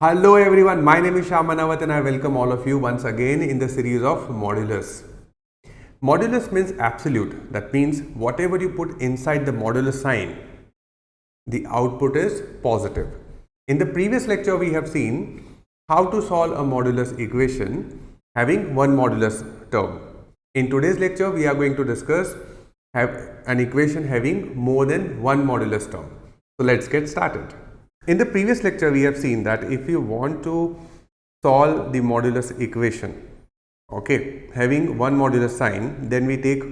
Hello everyone, my name is Shyam Manawat and I welcome all of you once again in the series of Modulus. Modulus means absolute. That means whatever you put inside the modulus sign, the output is positive. In the previous lecture we have seen how to solve a modulus equation having one modulus term. In today's lecture we are going to discuss an equation having more than one modulus term. So let's get started. In the previous lecture we have seen that if you want to solve the modulus equation, okay, having one modulus sign, then we take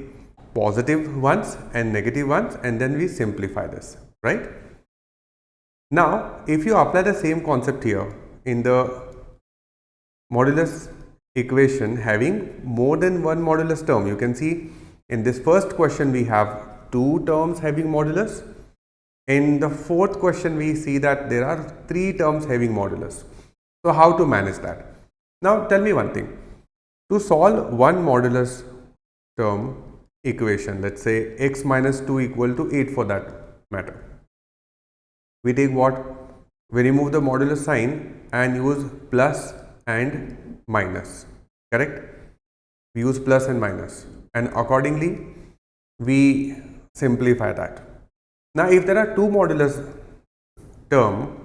positive ones and negative ones and then we simplify this, right? Now if you apply the same concept here in the modulus equation having more than one modulus term, you can see in this first question we have two terms having modulus. In the fourth question we see that there are three terms having modulus. So how to manage that? Now tell me one thing. To solve one modulus term equation, let's say x minus 2 equal to 8 for that matter. We take what? We remove the modulus sign and use plus and minus, correct? We use plus and minus and accordingly we simplify that. Now if there are two modulus term,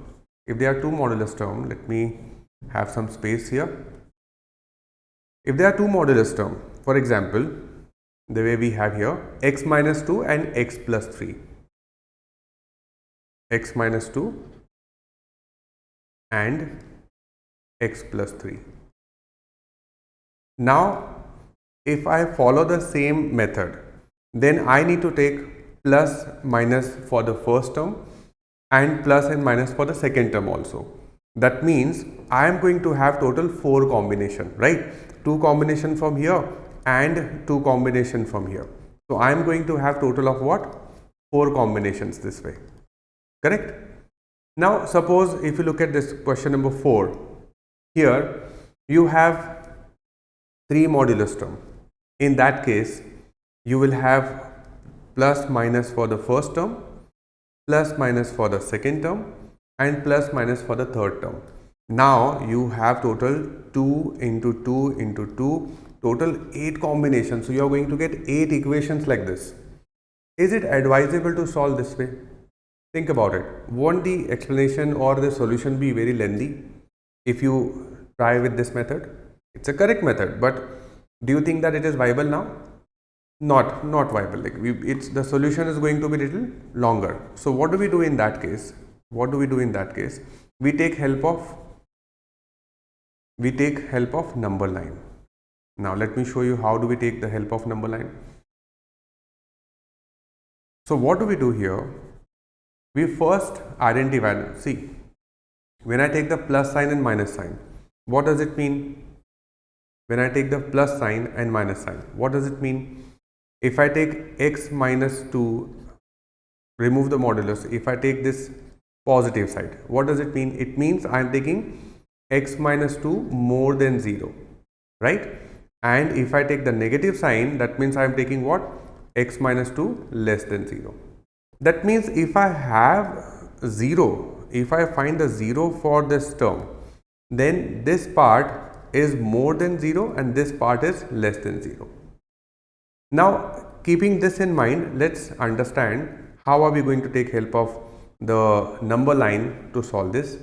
let me have some space here. If there are two modulus term, for example, the way we have here x minus 2 and x plus 3, x minus 2 and x plus 3. Now if I follow the same method, then I need to take plus minus for the first term and plus and minus for the second term also. That means I am going to have total 4 combination, right? 2 combination from here and 2 combination from here. So I am going to have total of what? 4 combinations this way, correct? Now suppose if you look at this question number 4, here you have 3 modulus term. In that case you will have plus minus for the first term, plus minus for the second term and plus minus for the third term. Now you have total 2 into 2 into 2, total 8 combinations. So you are going to get 8 equations like this. Is it advisable to solve this way? Think about it. Won't the explanation or the solution be very lengthy if you try with this method? It's a correct method, but do you think that it is viable now? Not viable. Like the solution is going to be little longer. So what do we do in that case? We take help of number line. Now let me show you how do we take the help of number line. So what do we do here? We first identify, see, when I take the plus sign and minus sign, what does it mean? When I take the plus sign and minus sign, what does it mean? If I take x minus 2, remove the modulus, if I take this positive side, what does it mean? It means I am taking x minus 2 more than 0, right? And if I take the negative sign, that means I am taking what? X minus 2 less than 0. That means if I have 0, if I find the 0 for this term, then this part is more than 0 and this part is less than 0. Now keeping this in mind, let's understand how are we going to take help of the number line to solve this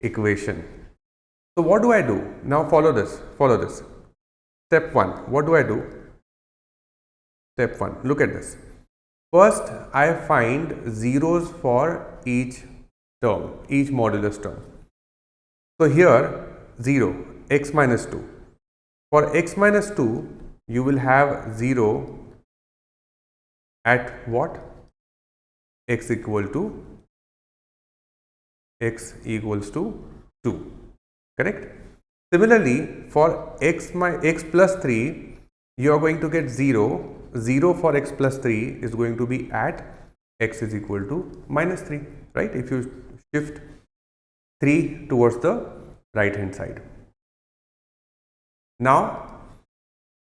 equation. So what do I do? Now follow this. Step 1, what do I do? Step 1, look at this. First I find zeros for each term, each modulus term. So here 0, x minus 2. For x minus 2 you will have 0 at what? X equals to 2, correct? Similarly for x plus 3 you are going to get 0 for x plus 3 is going to be at x is equal to minus 3, right? If you shift 3 towards the right hand side. Now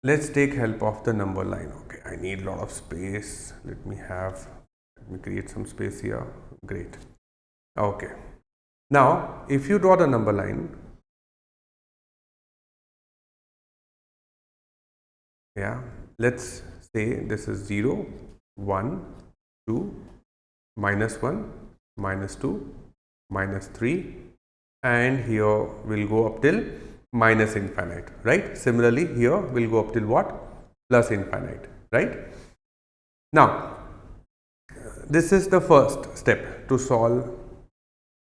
let's take help of the number line. Okay, I need a lot of space. Let me create some space here. Great. Okay. Now, if you draw the number line, yeah, let's say this is 0, 1, 2, -1, -2, -3, and here we'll go up till minus infinite, right? Similarly, here we'll go up till what? Plus infinite, right? Now, this is the first step to solve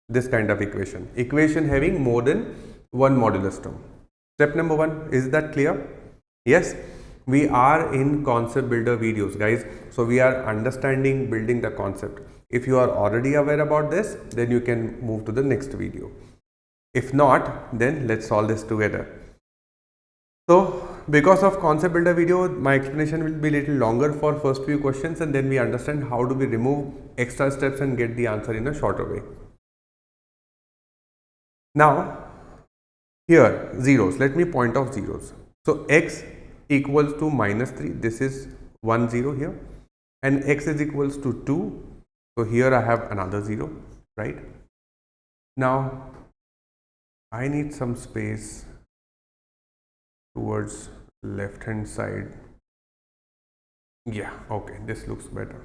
this kind of equation having more than one modulus term. Step number 1, is that clear? Yes, we are in concept builder videos, guys, so we are understanding building the concept. If you are already aware about this, then you can move to the next video. If not, then let's solve this together. So because of concept builder video, my explanation will be little longer for first few questions, and then we understand how do we remove extra steps and get the answer in a shorter way. Now here zeros, let me point out zeros. So x equals to -3, this is 1 0 here, and x is equals to 2, so here I have another 0, right? Now I need some space towards left hand side. Yeah, okay, this looks better.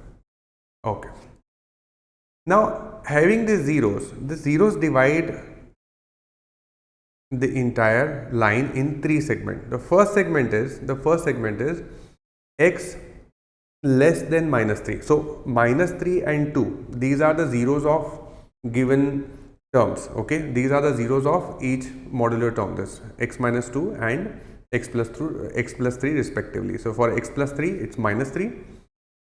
Okay, now having the zeros divide the entire line in 3 segments. The first segment is x less than -3. So -3 and 2, these are the zeros of given terms. Okay, these are the zeros of each modular term, this x -2 and x plus 3 respectively. So for x plus 3 it's -3,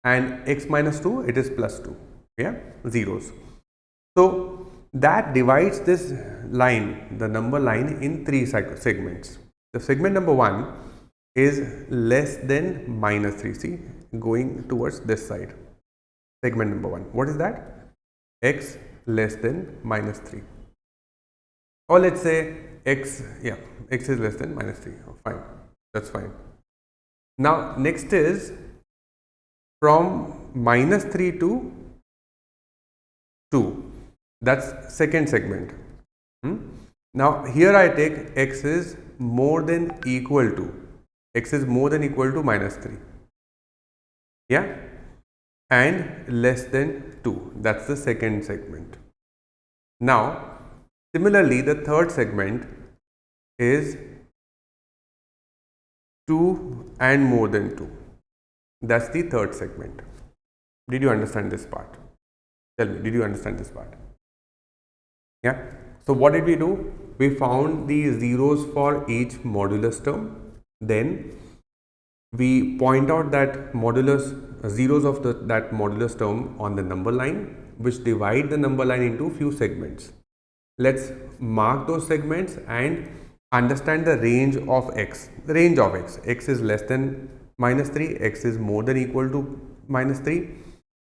and x -2 it is +2. Yeah, zeros. So that divides this line, the number line, in 3 segments. The segment number 1 is less than -3. See, going towards this side. Segment number 1. What is that? X less than -3. Or let's say x is less than -3. Oh, fine, that's fine. Now next is from -3 to 2. That's second segment. Now here I take x is more than equal to -3. Yeah, and less than 2. That's the second segment. Now similarly, the third segment is 2 and more than 2. That's the third segment. Did you understand this part? Tell me, did you understand this part? Yeah. So what did we do? We found the zeros for each modulus term. Then we point out that zeros of that modulus term on the number line, which divide the number line into few segments. Let's mark those segments and understand the range of x. The range of x is less than -3, x is more than equal to -3,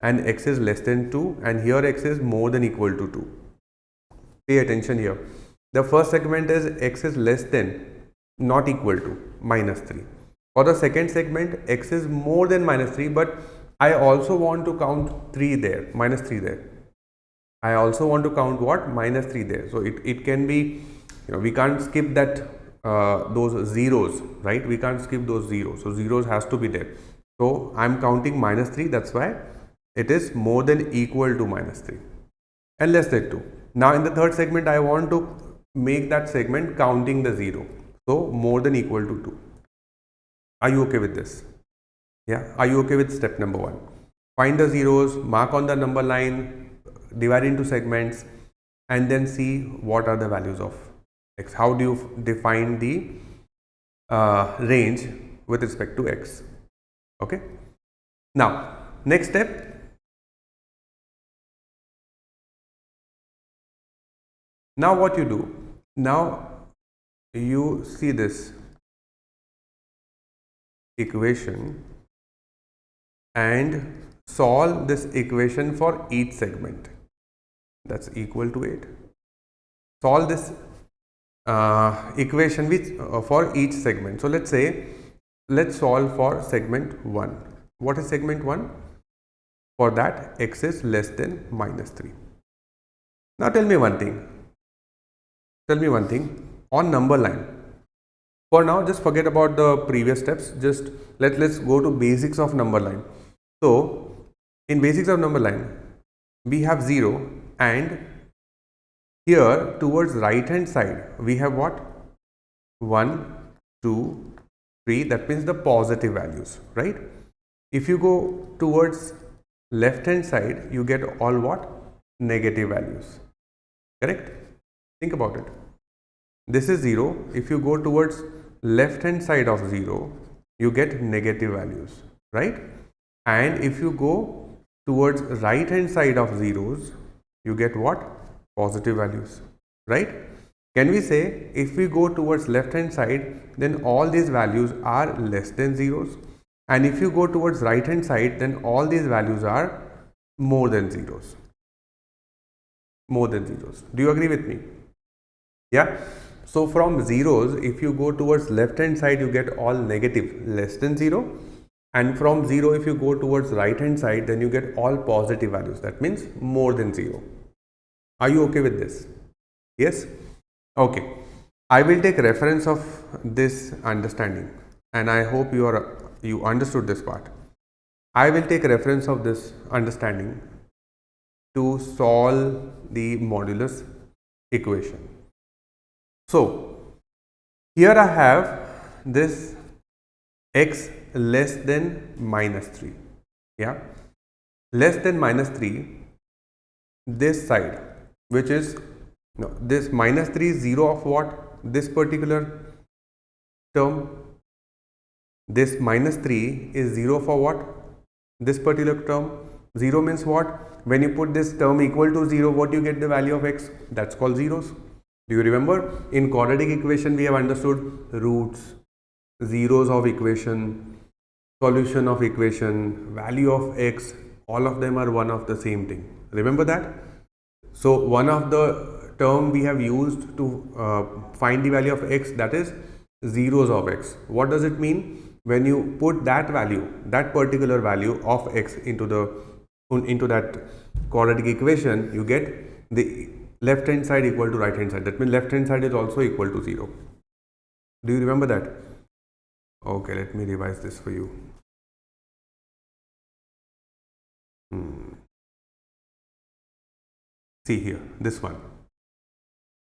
and x is less than 2, and here x is more than equal to 2. Pay attention here. The first segment is x is less than, not equal to -3. For the second segment, x is more than -3, but I also want to count -3 there. I also want to count what? -3 there. So it can be, we can't skip that those zeros, right? We can't skip those zeros. So zeros has to be there. So I'm counting -3. That's why it is more than equal to -3 and less than 2. Now in the third segment, I want to make that segment counting the 0. So more than equal to 2. Are you okay with this? Yeah. Are you okay with step number 1? Find the zeros, mark on the number line, divide into segments, and then see what are the values of x. How do you define the range with respect to x? Okay. Now next step. Now what you do? Now you see this equation and solve this equation for each segment. That's equal to 8. Solve this equation with for each segment. So let's solve for segment 1. What is segment 1? For that, x is less than -3. Now tell me one thing. tell me one thing on number line. For now, just forget about the previous steps. Just let's go to basics of number line. So in basics of number line, we have 0, and here towards right hand side we have what? 1, 2, 3. That means the positive values, right? If you go towards left hand side, you get all what? Negative values. Correct? Think about it. This is 0. If you go towards left hand side of 0, you get negative values, right? And if you go towards right hand side of zeros, you get what? Positive values, right? Can we say if we go towards left hand side, then all these values are less than zeros, and if you go towards right hand side, then all these values are more than zeros. More than zeros. Do you agree with me? Yeah. So from zeros, if you go towards left hand side, you get all negative, less than 0, and from 0 if you go towards right hand side, then you get all positive values. That means more than 0. Are you okay with this? Yes? Okay. I will take reference of this understanding, and I hope you understood this part. I will take reference of this understanding to solve the modulus equation. So here I have this x less than minus 3. Yeah, less than minus 3. This side, which is this minus 3 is 0 of what? This particular term. This minus 3 is 0 for what? This particular term. 0 means what? When you put this term equal to 0, what you get the value of x? That's called zeros. Do you remember in quadratic equation we have understood roots, zeros of equation, solution of equation, value of x, all of them are one of the same thing. Remember that? So one of the term we have used to find the value of x, that is zeros of x. What does it mean? When you put that value, that particular value of x into that quadratic equation, you get the left hand side equal to right hand side. That means left hand side is also equal to 0. Do you remember that? Okay, let me revise this for you. See here, this one,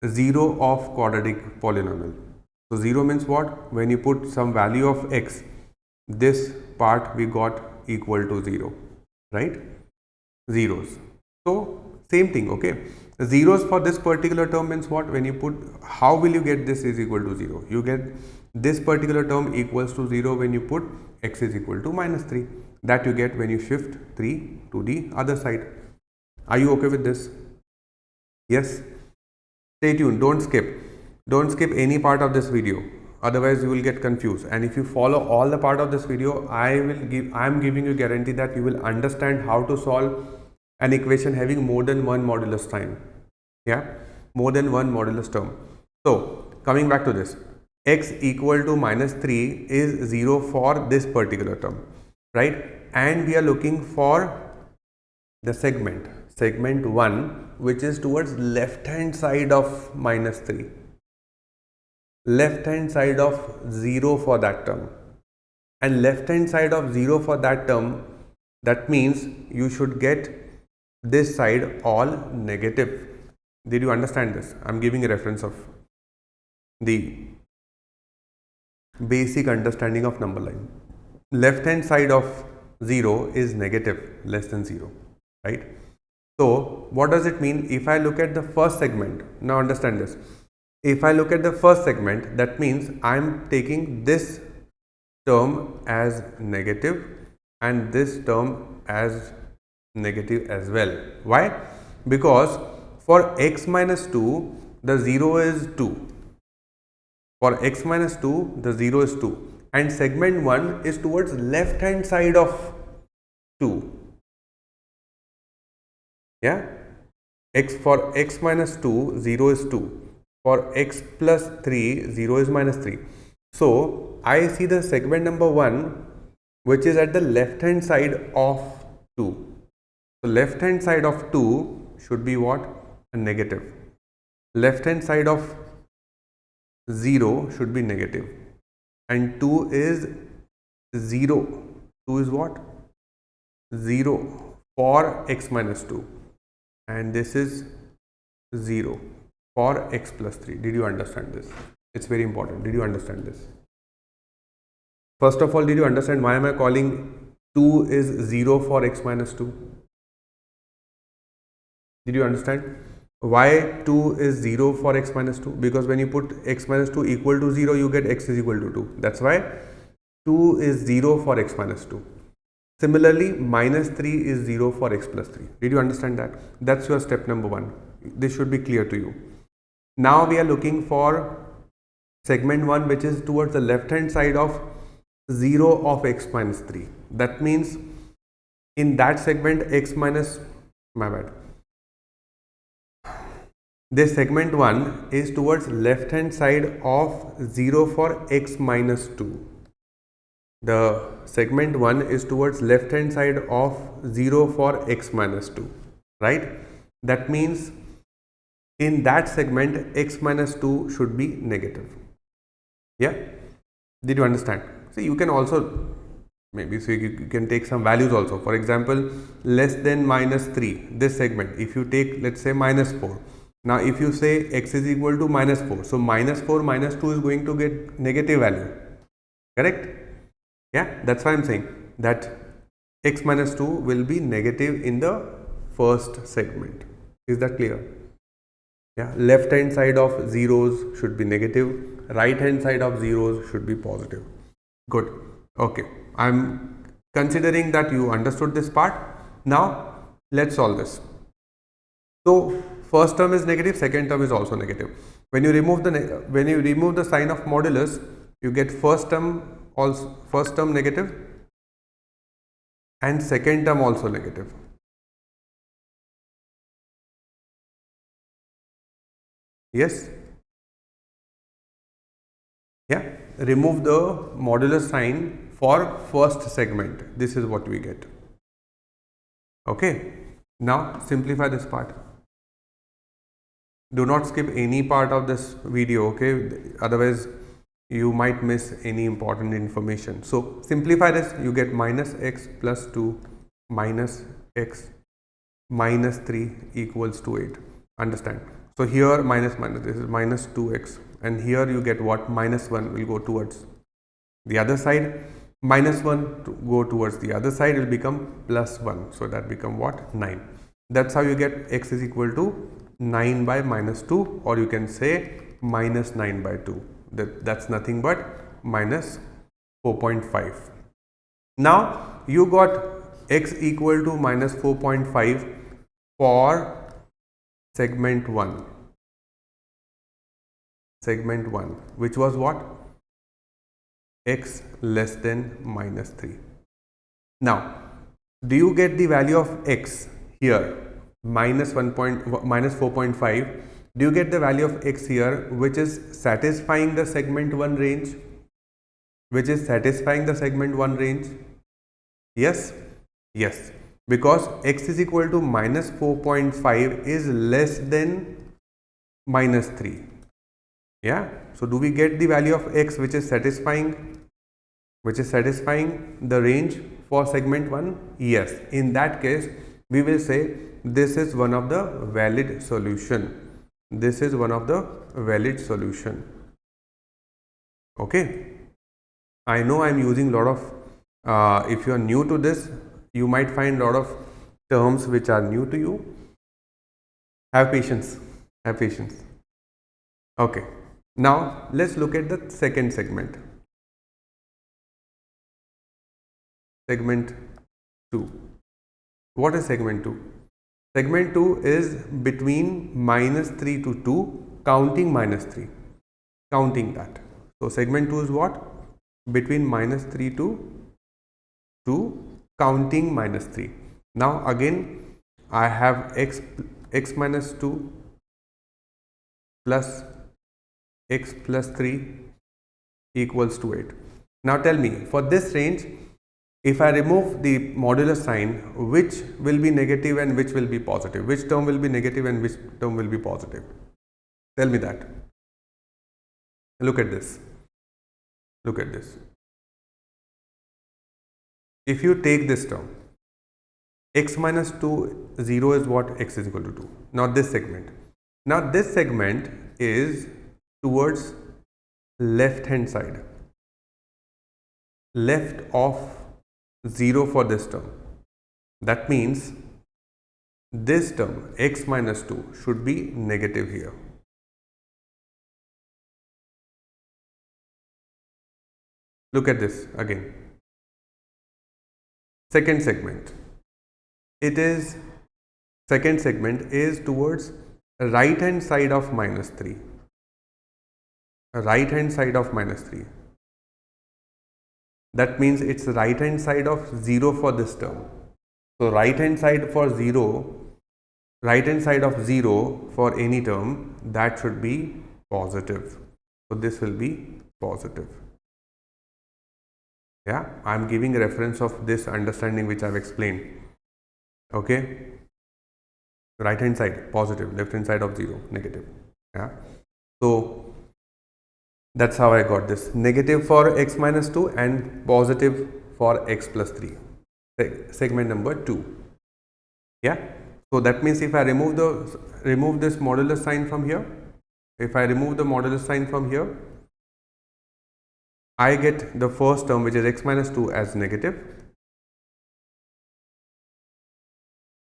0 of quadratic polynomial. So 0 means what? When you put some value of x, this part we got equal to 0, right? Zeros. So same thing, okay? Zeros for this particular term means what? When you put, how will you get this is equal to 0? You get this particular term equals to 0 when you put x is equal to minus 3. That you get when you shift 3 to the other side. Are you okay with this? Yes? Stay tuned, don't skip. Don't skip any part of this video. Otherwise you will get confused. And if you follow all the part of this video, I am giving you guarantee that you will understand how to solve an equation having more than one modulus sign. Yeah, more than one modulus term. So coming back to this, x equal to minus 3 is 0 for this particular term, right? And we are looking for the segment 1, which is towards left hand side of minus 3, left hand side of 0 for that term, and left hand side of 0 for that term. That means you should get this side all negative. Did you understand this? I am giving a reference of the basic understanding of number line. Left hand side of 0 is negative, less than 0, right? So what does it mean? If I look at the first segment, now understand this. If I look at the first segment, that means I am taking this term as negative and this term as negative as well. Why? Because for x minus 2, the 0 is 2. For x minus 2, the 0 is 2. And segment 1 is towards left hand side of 2. Yeah? For x minus 2, 0 is 2. For x plus 3, 0 is minus 3. So I see the segment number 1, which is at the left hand side of 2. So left hand side of 2 should be what? A negative. Left hand side of 0 should be negative, and 2 is 0. 2 is what? 0 for x minus 2, and this is 0 for x plus 3. Did you understand this? It's very important. Did you understand this? First of all, did you understand why am I calling 2 is 0 for x minus 2? Did you understand why 2 is 0 for x minus 2? Because when you put x minus 2 equal to 0, you get x is equal to 2. That's why 2 is 0 for x minus 2. Similarly, minus 3 is 0 for x plus 3. Did you understand that? That's your step number 1. This should be clear to you. Now we are looking for segment 1, which is towards the left hand side of 0 of x minus 3. That means in that segment this segment 1 is towards left hand side of 0 for x minus 2. The segment 1 is towards left hand side of 0 for x minus 2, right? That means in that segment x minus 2 should be negative. Yeah, did you understand? So you can also maybe you can take some values also. For example, less than minus 3, this segment, if you take, let's say, minus 4. Now if you say x is equal to minus 4, so minus 4 minus 2 is going to get negative value, correct? Yeah, that's why I'm saying that x minus 2 will be negative in the first segment. Is that clear? Yeah, left hand side of zeros should be negative, right hand side of zeros should be positive. Good. Okay, I'm considering that you understood this part. Now let's solve this. So first term is negative, second term is also negative. When you remove the sign of modulus, you get first term negative and second term also negative. Yes? Yeah, remove the modulus sign for first segment. This is what we get. Okay, now simplify this part. Do not skip any part of this video, okay? Otherwise you might miss any important information. So simplify this. You get minus x plus 2 minus x minus 3 equals to 8. Understand? So here minus this is minus 2x, and here you get what? Minus 1 will go towards the other side, minus 1 to go towards the other side will become plus 1. So that become what? 9. That's how you get x is equal to 9 by minus 2, or you can say minus 9 by 2. That's nothing but minus 4.5. Now you got x equal to minus 4.5 for segment 1. Segment 1, which was what? X less than minus 3. Now, do you get the value of x here? Minus 4.5. Do you get the value of x here, which is satisfying the segment 1 range? Which is satisfying the segment 1 range? Yes? Yes. Because x is equal to minus 4.5 is less than minus 3. Yeah. So do we get the value of x which is satisfying the range for segment 1? Yes. In that case, we will say this is one of the valid solution. This is one of the valid solution. Okay. I know I am using a lot of, if you are new to this, you might find a lot of terms which are new to you. Have patience. Have patience. Okay. Now let's look at the second segment. Segment 2. What is segment 2? Segment 2 is between minus 3 to 2, counting minus 3. Counting that. So segment 2 is what? Between minus 3 to 2, counting minus 3. Now again I have x minus 2 plus x plus 3 equals to 8. Now tell me, for this range, if I remove the modulus sign, which will be negative and which will be positive? Which term will be negative and which term will be positive? Tell me that. Look at this. Look at this. If you take this term, x minus 2, 0 is what? X is equal to 2. Now this segment. Now this segment is towards left hand side. Left of 0 for this term. That means this term x minus 2 should be negative here. Look at this again. Second segment. Second segment is towards right hand side of minus 3. Right hand side of minus 3. That means it's right hand side of 0 for this term. So right hand side for 0, right hand side of 0 for any term, that should be positive. So this will be positive. Yeah, I am giving a reference of this understanding which I have explained. Okay, right hand side positive, left hand side of 0 negative. Yeah, so that's how I got this negative for x minus 2 and positive for x plus 3. Segment number 2. Yeah, so that means if I remove this modulus sign from here, if I remove the modulus sign from here, I get the first term, which is x minus 2, as negative,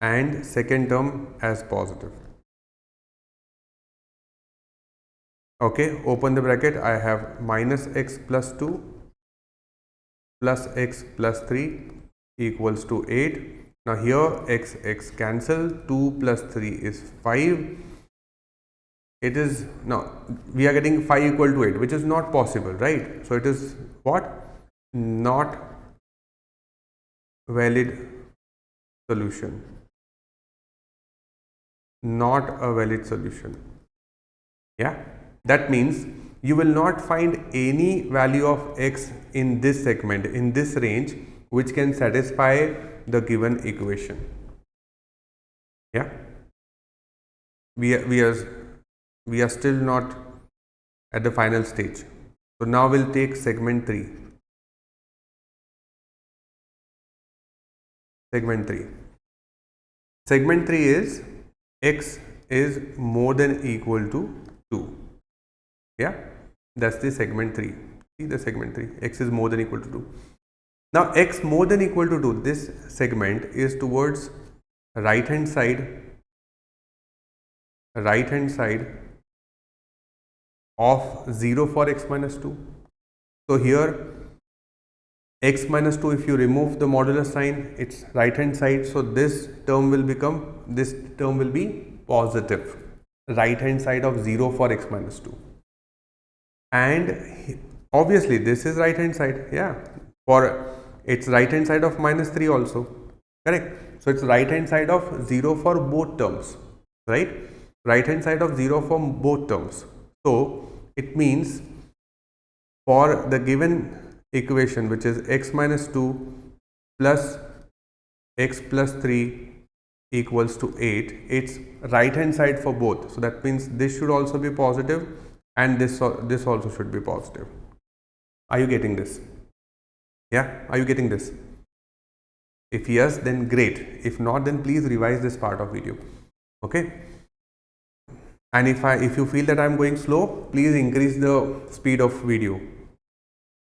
and second term as positive. Okay, open the bracket. I have minus x plus 2 plus x plus 3 equals to 8. Now here x cancel, 2 plus 3 is 5. It is, now we are getting 5 equal to 8, which is not possible, right? So it is what? Not valid solution. Not a valid solution. Yeah, that means you will not find any value of x in this segment, in this range, which can satisfy the given equation. Yeah, we are still not at the final stage. So now we'll take segment 3. Segment 3. Segment 3 is x is more than equal to 2. Yeah, that's the segment 3. See the segment 3, x is more than equal to 2. Now x more than equal to 2, this segment is towards right hand side of 0 for x minus 2. So here x minus 2, if you remove the modulus sign, it's right hand side, so this term will be positive, right hand side of 0 for x minus 2. And obviously this is right hand side, yeah, for it's right hand side of minus 3 also, correct? So it's right hand side of 0 for both terms, right? Right hand side of 0 for both terms. So it means for the given equation, which is x minus 2 plus x plus 3 equals to 8, it's right hand side for both. So that means this should also be positive and this also should be positive. Are you getting this? Yeah, are you getting this? If yes, then great. If not, then please revise this part of video. Okay, and if you feel that I am going slow, please increase the speed of video.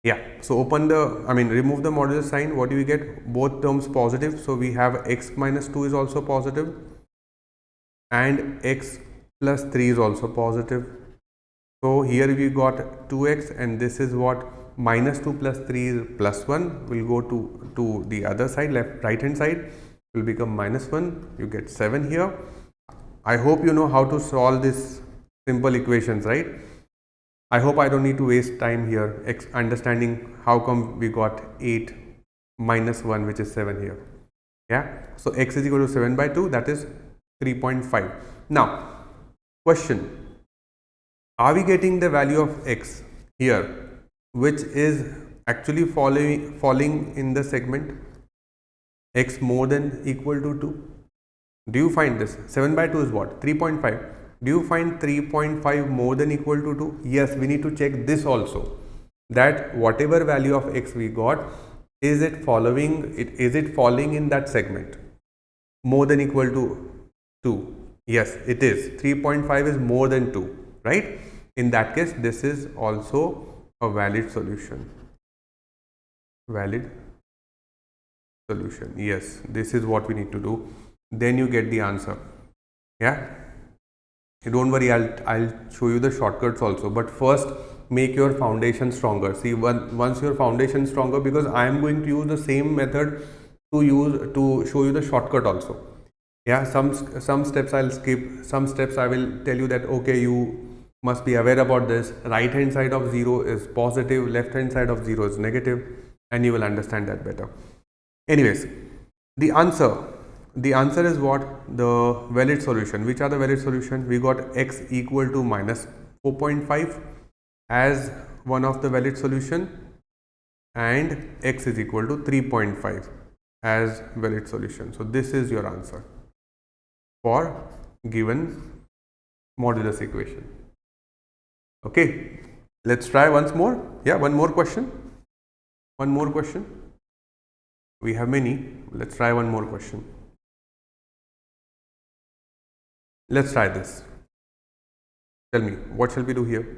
Yeah, so remove the modulus sign. What do we get? Both terms positive. So we have x minus 2 is also positive and x plus 3 is also positive. So here we got 2x, and this is what? Minus 2 plus 3 is plus 1. Will go to the other side, right hand side will become minus 1. You get 7 here. I hope you know how to solve this simple equations, right? I hope I don't need to waste time here understanding how come we got 8 minus 1, which is 7 here. Yeah, so x is equal to 7 by 2, that is 3.5. Now question, are we getting the value of x here, which is actually falling in the segment x more than equal to 2? Do you find this? 7 by 2 is what? 3.5. Do you find 3.5 more than equal to 2? Yes, we need to check this also, that whatever value of x we got, is it falling in that segment more than equal to 2? Yes, it is. 3.5 is more than 2, right? In that case, this is also a valid solution. Valid solution. Yes, this is what we need to do. Then you get the answer. Yeah. Don't worry, I'll show you the shortcuts also. But first, make your foundation stronger. See, once your foundation is stronger, because I am going to use the same method to show you the shortcut also. Yeah, some steps I'll skip, some steps I will tell you that okay, you must be aware about this. Right hand side of 0 is positive, left hand side of 0 is negative, and you will understand that better. Anyways, the answer is what? The valid solution. Which are the valid solution? We got x equal to minus 4.5 as one of the valid solution, and x is equal to 3.5 as valid solution. So this is your answer for given modulus equation. Okay, let's try once more. Yeah, one more question. We have many. Let's try one more question. Let's try this. Tell me, what shall we do here?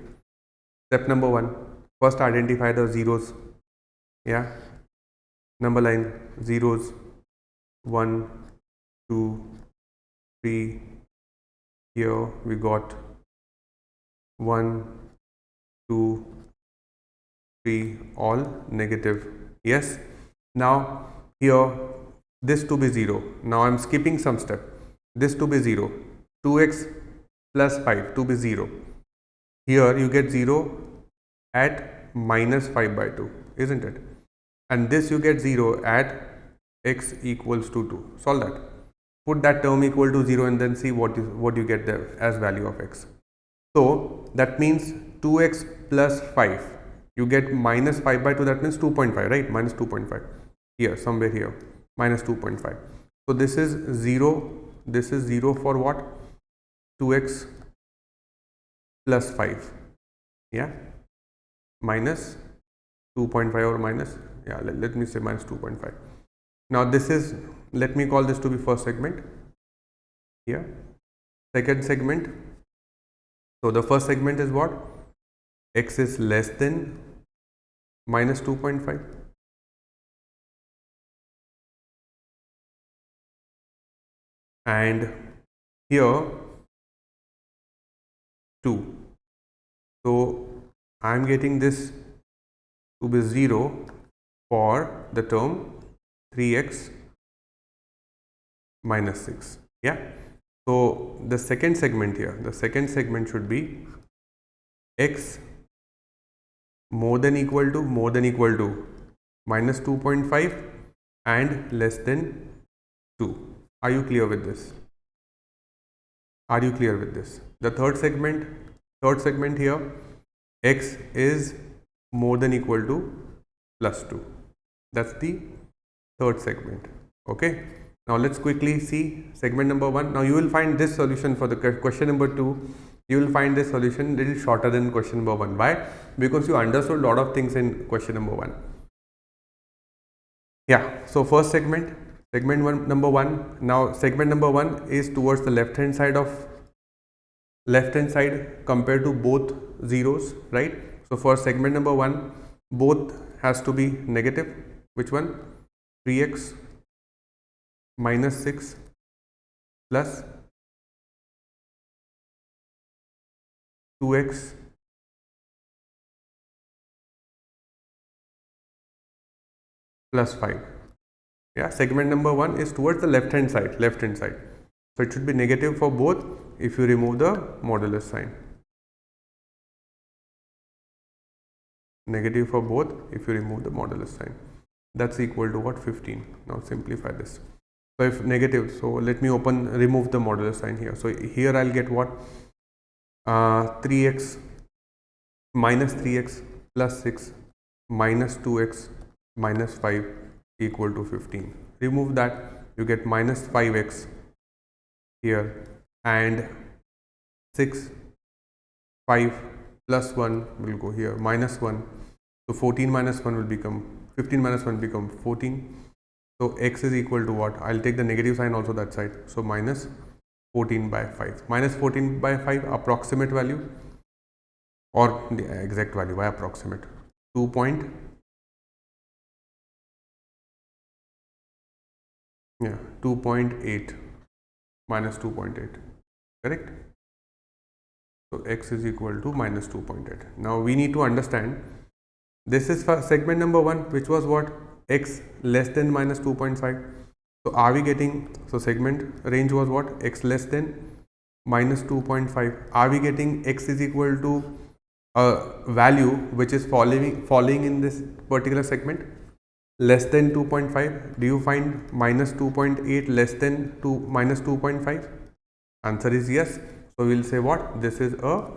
Step number 1, first identify the zeros. Yeah, number line zeros, 1, 2, 3. Here we got 1, 2, 3, all negative. Yes. Now here this to be 0. Now I am skipping some step. This to be 0. 2x plus 5 to be 0. Here you get 0 at minus 5 by 2, isn't it? And this you get 0 at x equals to 2. Solve that. Put that term equal to 0 and then see what you get there as value of x. So that means 2x plus 5. You get minus 5 by 2, that means 2.5, right? Minus 2.5. Here, somewhere here, minus 2.5. So this is 0. This is 0 for what? 2x plus 5. Yeah. Minus 2.5 or minus, yeah, let me say minus 2.5. Now this is, let me call this to be first segment. Here. Second segment. So the first segment is what? X is less than minus 2.5. And here 2. So I am getting this to be 0 for the term 3x minus 6. Yeah. So the second segment here, the second segment should be x more than equal to minus 2.5 and less than 2. Are you clear with this? Are you clear with this? The third segment here, x is more than equal to plus 2. That's the third segment. Okay. Now let's quickly see segment number 1. Now you will find this solution for the question number 2. You will find this solution little shorter than question number 1. Why? Because you understood a lot of things in question number 1. Yeah. So first segment, number 1. Now segment number 1 is towards the left hand side compared to both zeros, right? So for segment number 1, both has to be negative. Which one? 3x minus 6 plus 2x plus 5. Yeah, segment number 1 is towards the left hand side. So it should be negative for both if you remove the modulus sign. Negative for both if you remove the modulus sign. That's equal to what? 15. Now simplify this. So if negative, so let me remove the modulus sign here. So here I'll get what? 3x minus 3x plus 6 minus 2x minus 5 equal to 15. Remove that, you get minus 5x here, and 6, 5 plus 1 will go here, minus 1. So 14 minus 1 will become 15 minus 1 become 14. So x is equal to what? I'll take the negative sign also that side. So minus 14 by 5. Minus 14 by 5 approximate value or the exact value. Why approximate? 2.8 minus 2.8, correct? So x is equal to minus 2.8. Now we need to understand, this is for segment number 1, which was what? X less than minus 2.5. So are we getting, so segment range was what? X less than minus 2.5. Are we getting x is equal to a value which is falling in this particular segment? Less than 2.5. Do you find minus 2.8 less than minus 2.5? Answer is yes. So we will say what? This is a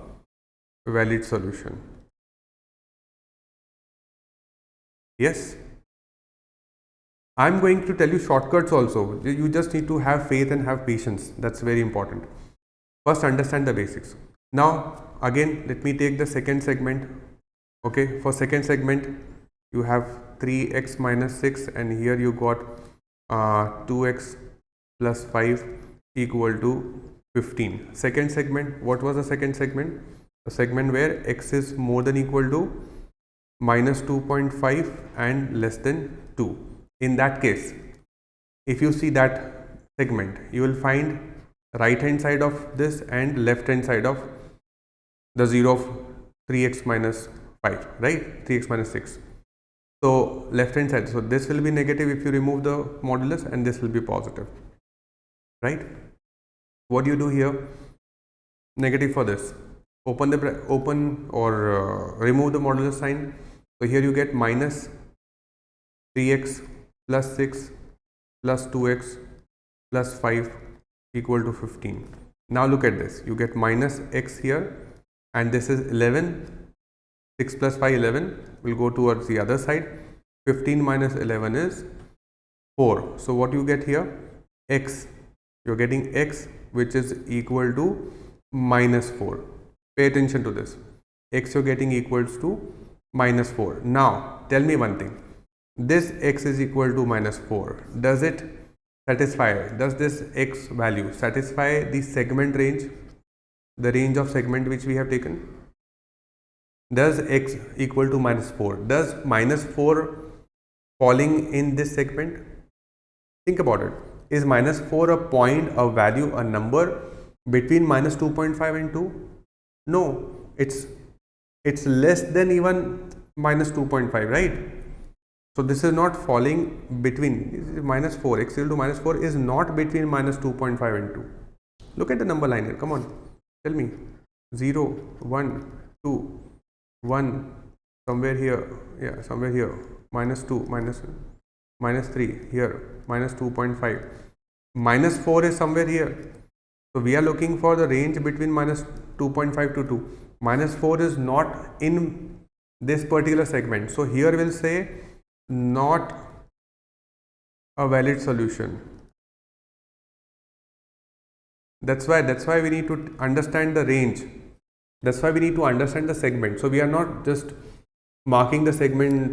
valid solution. Yes. I am going to tell you shortcuts also. You just need to have faith and have patience. That's very important. First, understand the basics. Now again, let me take the second segment. Okay, for second segment you have 3x minus 6 and here you got 2x plus 5 equal to 15. Second segment, what was the second segment? The segment where x is more than equal to minus 2.5 and less than 2. In that case, if you see that segment, you will find right hand side of this and left hand side of the 0 of 3x minus 5, right? 3x minus 6. So left hand side, so this will be negative if you remove the modulus and this will be positive, right? What do you do here? Negative for this. Open or remove the modulus sign. So here you get minus 3x plus 6 plus 2x plus 5 equal to 15. Now look at this. You get minus x here and this is 11. 6 plus 5, 11 will go towards the other side. 15 minus 11 is 4. So what you get here? X. You're getting x which is equal to minus 4. Pay attention to this. X you're getting equals to minus 4. Now tell me one thing. This x is equal to minus 4. Does it satisfy? Does this x value satisfy the segment range? The range of segment which we have taken? Does x equal to minus 4? Does minus 4 falling in this segment? Think about it. Is minus 4 a point, a value, a number between minus 2.5 and 2? No, it's less than even minus 2.5, right? So this is not falling between minus 4. X equal to minus 4 is not between minus 2.5 and 2. Look at the number line here. Come on, tell me. 0, 1, 2, 1, somewhere here, yeah, somewhere here, minus 2, minus 3, here, minus 2.5, minus 4 is somewhere here. So we are looking for the range between minus 2.5 to 2. Minus 4 is not in this particular segment. So here we'll say not a valid solution. That's why we need to understand the range. That's why we need to understand the segment. So we are not just marking the segment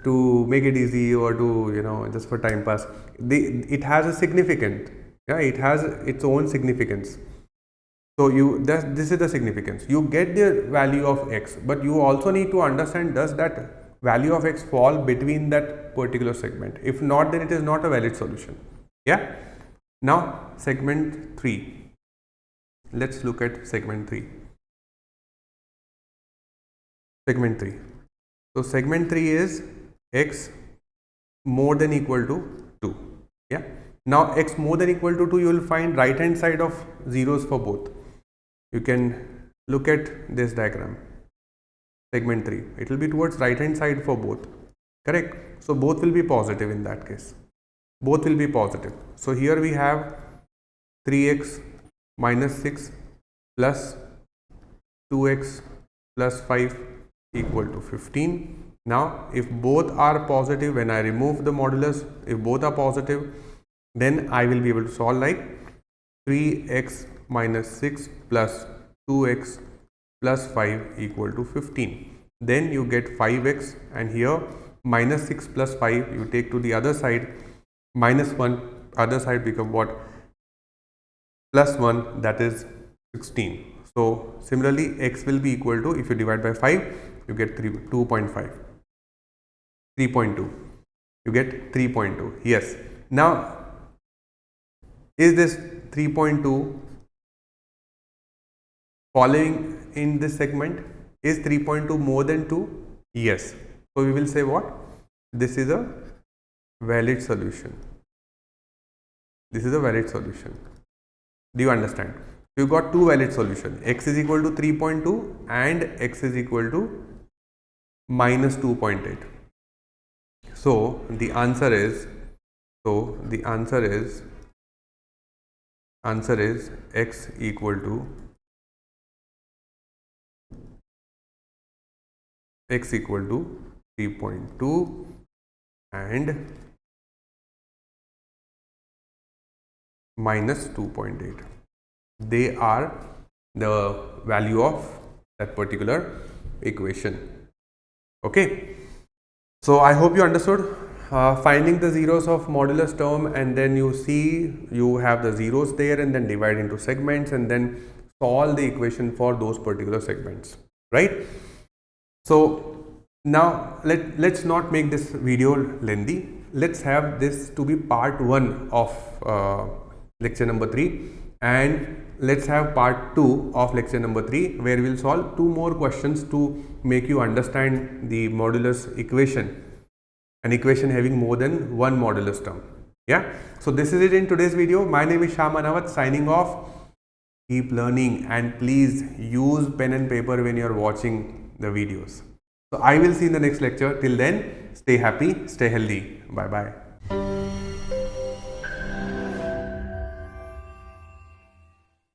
to make it easy or to just for time pass. It has a significance. Yeah, it has its own significance. So this is the significance. You get the value of x, but you also need to understand, does that value of x fall between that particular segment? If not, then it is not a valid solution. Yeah. Now segment 3. Let's look at segment 3. Segment 3. So segment 3 is x more than equal to 2. Yeah. Now x more than equal to 2, you will find right hand side of zeros for both. You can look at this diagram. Segment 3. It will be towards right hand side for both. Correct. So both will be positive in that case. Both will be positive. So here we have 3x minus 6 plus 2x plus 5 equal to 15. Now if both are positive, when I remove the modulus, if both are positive, then I will be able to solve like 3x minus 6 plus 2x plus 5 equal to 15. Then you get 5x, and here minus 6 plus 5 you take to the other side, minus 1, other side become what? Plus 1, that is 16. So similarly x will be equal to, if you divide by 5 you get 2.5, 3.2, you get 3.2. Yes. Now is this 3.2 following in this segment? Is 3.2 more than 2? Yes. So we will say what? This is a valid solution. This is a valid solution. Do you understand? You got two valid solutions. X is equal to 3.2 and x is equal to minus 2.8. So the answer is x equal to 3.2 and minus 2.8. They are the value of that particular equation. Okay. So I hope you understood. Finding the zeros of modulus term, and then you see you have the zeros there, and then divide into segments, and then solve the equation for those particular segments, right? So now let's not make this video lengthy. Let's have this to be part 1 of lecture number 3, and let's have part 2 of lecture number 3, where we'll solve 2 more questions to make you understand the modulus equation, an equation having more than one modulus term. Yeah. So this is it in today's video. My name is Shamanawat, signing off. Keep learning, and please use pen and paper when you are watching the videos. So I will see you in the next lecture. Till then, stay happy, stay healthy. Bye bye.